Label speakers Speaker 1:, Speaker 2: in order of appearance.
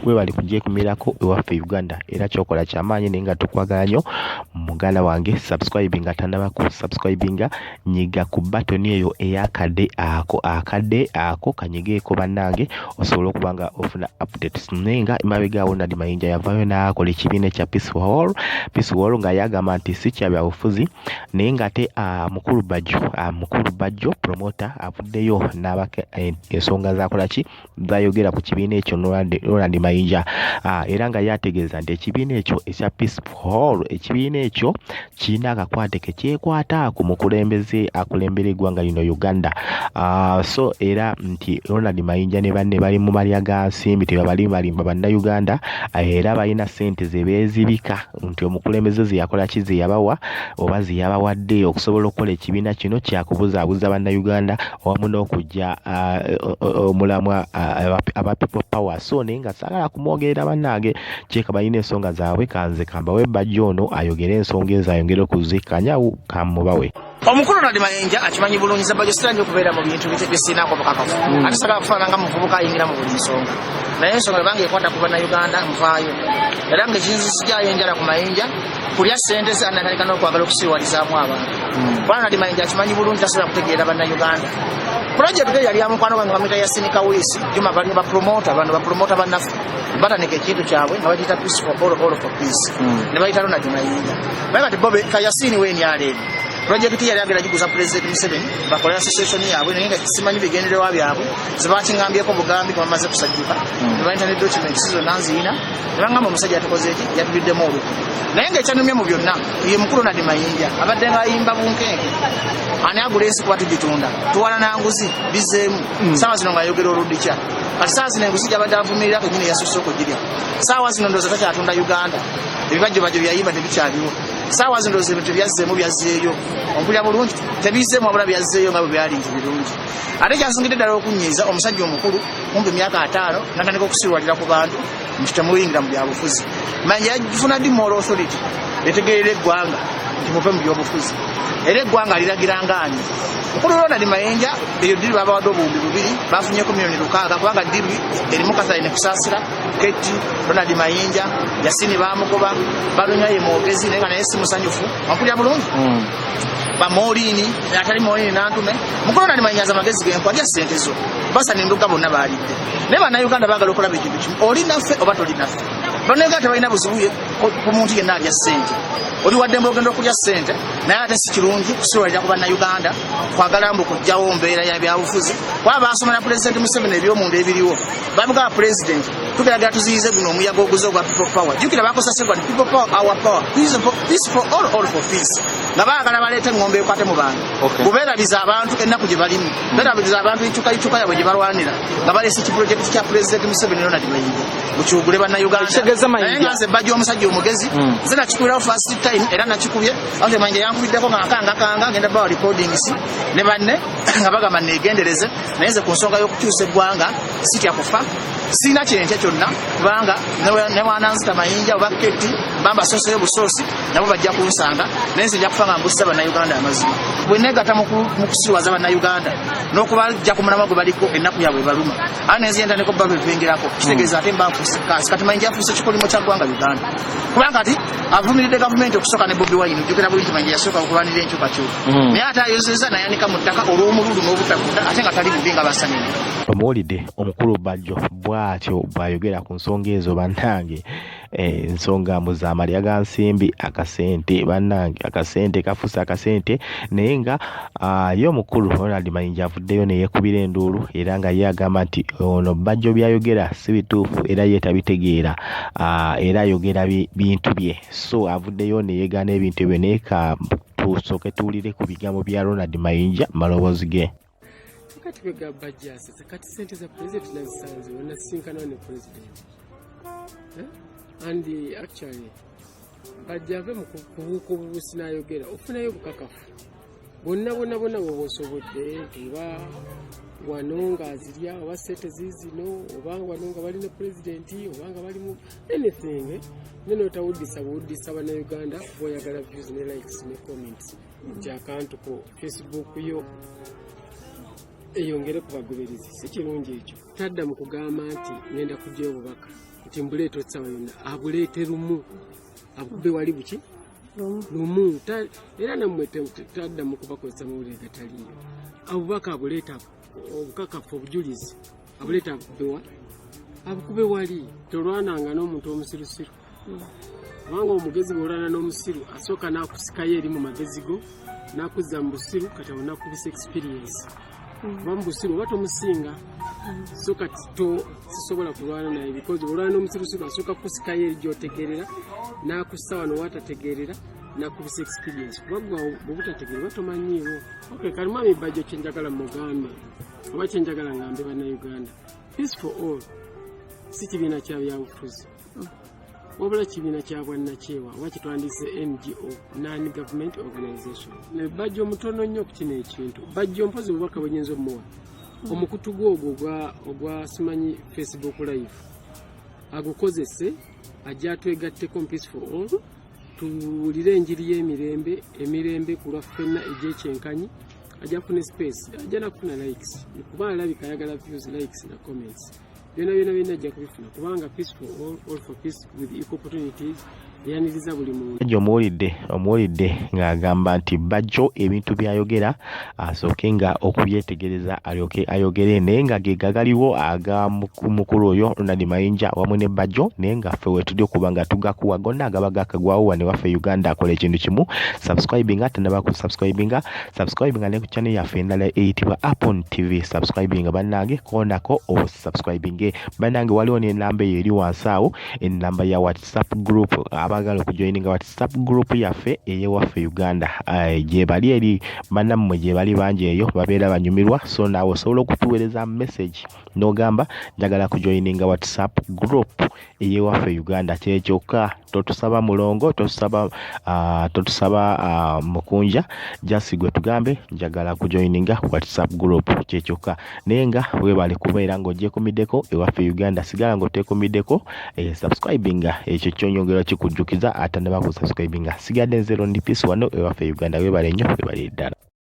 Speaker 1: we bali kujje kumirako ewaffe Uganda era kyokola kyamaanyi naye nga tukwagala nnyo muganda wange subscribinga tandaba ku subscribinga nyiga ku button eyo eyakadde ako kanyigeeko bannange osobola okubanga ofuna updates nenga imabegaawo Ronald Mayinja yavaayo n'akola ekibiina kya Peace for All nga yagamba nti si kya byabufuzi naye nga ate mukulu Bajjo promoter avuddeyo n'abaka ensonga zakola ki bayogera ku kibiina ekyo Ronald Mayinja era nga yategeeza nti ekibiina ekyo ekya Peace for All ekibiina ekyo kirina akakwate ke kyekwata ku mukulembeze akulembera eggwanga lino Uganda so era nti Ronald Mayinja ne banne bali mu malya ga nsimbi tebalimba bannayuganda era balina ssente ze beezibika nti omukulembeze ze yakola ki ze yabawa oba ze yabawadde okusobola okukola ekibiina kino kyakubuzaabuza bannayuganda wamu n'okujja omulamwa aba people power so naye nga saagala kumwogerera bannange kyeka balina ensonga zaabwe kanze kambawe Bajjo ono ayogere ensonga ezo ayongere okuzikanyawo kamubawe.
Speaker 2: Omukulu Ronald Mayinja akimanyi bulungi Bajjo sitanje okubeera mu bintu bisinaako bukakafu ate sagala kufaananga muvubuka ayingira mu buli nsonga naye ensonga bange ekwata ku bannayuganda nvaayo era nga ekinzisijayo enjala ku Mayinja kulya ssente zanakaleka n'okwagala okusiiwalizaamu abantu Ronald Mayinja akimanyi bulungi tasobola kutegeera bannayuganda project yali ya mukwano wange ngamita ya Sinika Wisi juma bali bapromota bannaffe bataneka ekintu kyabwe nga bagiyita Peace for All for Peace ne bayita Ronald Mayinja baga tibobe kayasini weni aleni project yali agera jiguza president Museveni bakola association yaabwe naye nga simanyi bigenderewa byabwe zibakingambyeko bugambi kwa bamaze kusajjuka ne bayita ne documents zo nanziina ne bangamba omusajja yatukoze eki yatubiddemu olukwe naye nga ekyanumye mu byonna ye mukulu Ronald Mayinja abadde nga ayimba bunkenke ani agula ensi kuba tugitunda tuwala nanguzi bizeemu saawa zino nga ayogera oludikya kati saawa zino enguzi gyabadde avumirira kenyini yasusse okugirya saawa zino ndowooza takyatunda Uganda ebibajjobajjo byayimba tebikyaliwo saawa zino ndowooza ebintu byazzeemu byazzeeyo ompulira bulungi tebizzeemu wabula byazzeeyo nga bwe byali nti birungi ate kyasingidde ddala okunyiiza omusajja omukulu kumpi emyaka 5 natandika okusiiwalira ku bantu nti temuyingira mu byabufuzi Mayinja yagifuna ddi moral authority etegeerera eggwanga nti muve mu byobufuzi era eggwanga liragiranga ani mukulu Ronald Mayinja eyo diri babawadde obuwumbi 2 bafunyeko miliyoni 6 kubanga diri erimu Catherine Kusasira Keti Ronald Mayinja Yasini bamugoba balunya ye mwogezi naye nga naye si musanyufu ampulira bulungi bamoolini atali moolini nantume mukulu Ronald Mayinja aza magezi genkwalya ssente zo basa nenduga bonna baalidde naye bannayuganda baagala okulaba ekintu kimu oli naffe oba toli naffe bannayuganda tebalina buzibuye ku muntu yenna alya ssente oli waddembe ogenda okulya ssente naye ate si kirungi kusiwalira ku bannayuganda kwagala mbu kujjawo mbeera ya byabufuzi kuba baasoma na pulezidenti Museveni ebyomunda ebiriwo babugaba pulezidenti tugeragera tuziyize guno omuyaga oguze ogwa people power jjukira bakosasebwa ni people power our power peace for all for peace nga baagala baleete engombe ekwate mu bantu bubeerabiza abantu ennaku gye balimu beerabiza abantu icuka yabwe gye balwanira nga baleese ekipulojekiti kya pulezidenti Museveni Ronald Mayinja bukyugule bannayuganda naye nga nze Bajjo omusajja omugezi nze nakikubirawo first time era nakikubye ate Mayinja yankubiddeko nga akangakanga ngenda bawa recordings ne banne nga bagamba neegendereze naye nze ku nsonga y'okukyusa eggwanga sitya kufa sina kyentya kyonna kubanga ne Wananzita Mayinja oba Keti bamba soseyo busoosi nabo bajja kunsanga naye nze nja kufa nga mbusiza bannayuganda amazima bwe neegata mu kusiiwaza bannayuganda n'okubajja ku mulamwa gwe baliko ennaku yabwe baluma ate nenze yentandika obba bebengirako kitegeeza ate mba nfuuse kaasi kati Mayinja afuuse kikolimo kya ggwanga Uganda kubanga kati avumiridde gavumenti okusooka ne Bobi Wine ojjukira bulungi Mayinja yasooka okulwanira enkyukakyuka naye ate ayozeza nayanika mu ttaka olw'omululu n'obutakuta ate nga tali bubi nga basanire
Speaker 1: omuwulidde omukulu Bajjo bw'atyo bw'ayogera ku nsonga ezo bannange ensonga mu z'amalya ga nsimbi akasente bannange akasente kafuuse akasente naye nga ye omukulu Ronald Mayinja avuddeyo ne yeekubira enduulu era nga ye agamba nti ono Bajjo byayogera si bituufu era ye tabitegeera era ayogera bintu bye so avuddeyo ne yeegaana ebintu ebyo naye tusooke tuwulire ku bigambo bya Ronald Mayinja maloboozi ge
Speaker 3: kati kwega Bajjase kati sente za president nazisanze wanasinkana ne president and actually bajjave mu kubuusi n'ayogera ofunayo bukakafu bonna bwosobodde eba wano ng'azirya oba sente zizino oba wano nga bali ne pulezidenti oba nga bali mu anything neno otawuddisa buwuddisa bannayuganda bw'oyagala views ne likes ne comments gy'akantu ku Facebook yo eyongere kubagoberezi si kirungi ekyo tadda mu kugamba nti ngenda kujja obubaka kiti mbuleeta otsawa yonna abuleete lumu abukube wali buki lumu era nammwe taddamu kubakozesa mawulire gataliyo abubaka abuleeta obukakafu obujulizi abuleeta abukube wali tolwananga n'omuntu omusirusiru kubanga omugezi bw'olwana n'omusiru asooka n'akusikayo eri mu magezi go n'akuzza mu busiru kati awo nakubisa experience kuba mu busiru oba tomusinga so kati sisobola kulwana naye because olwana n'omusirusiru asooka kukusikayo eri gy'otegeerera n'akussa wano watategeerera nakubisa experience kuba bwobutategeera tomanyiiwo okay kalimu amibajjo kyenjagala mugambe oba kyenjagala ngambe bannayuganda peace for all si kibiina kya byabufuzi wabula kibiina kya bwannakyewa oba kitwandise NGO non-government organization bajjo mutono nnyo ku kino ekintu bajjo mpozi obubaka bwenyinza omuwa omukutu gwogwo ogwa simanyi Facebook live agukozese ajja atwegatteko peace for all tuwulire enjiri y'emirembe emirembe ku lwa ffenna egyekyenkanyi ajja kufuna space ajja nakufuna likes kuba alabika ayagala views likes na comments byonna ajja kubifuna kubanga peace for all for peace with equal opportunities yaniriza buli muntu omuwulidde ng'agamba nti Bajjo ebintu byayogera asooke nga okubyetegereza alyoke ayogere naye nga ge gagaliwo mukulu oyo Ronald Mayinja wamu ne Bajjo naye nga ffe wetuli okuba nga tugakuwa gonna agaba gakagwawo wane waffe Uganda akola ekintu kimu subscribinga tandaba ku subscribinga ne ku channel yaffe endala eyitibwa Apon TV subscribinga bannange konako subscribinge bannange waliwo n'enamba eyo eri wansi awo enamba ya WhatsApp group abagala okujoininga WhatsApp group yaffe eyewaffe Uganda gye bali eri bannammwe gye bali bangi eyo babeera banyumirwa so naawe osobola okutuweereza message n'ogamba njagala kujoininga WhatsApp group eyewaffe Uganda kyekyokka totusaba mulongo totusaba mukunja just gwe tugambe njagala kujoininga WhatsApp group kyekyokka naye nga webale kubeera ng'ogyekumiddeko ewaffe Uganda sigala ng'oteekumiddeko subscribinga ekyo kyonyongera kikujjukiza atandaba ku subscribinga sigadde nzero ndi peace wano ewaffe Uganda webale nnyo webale ddala.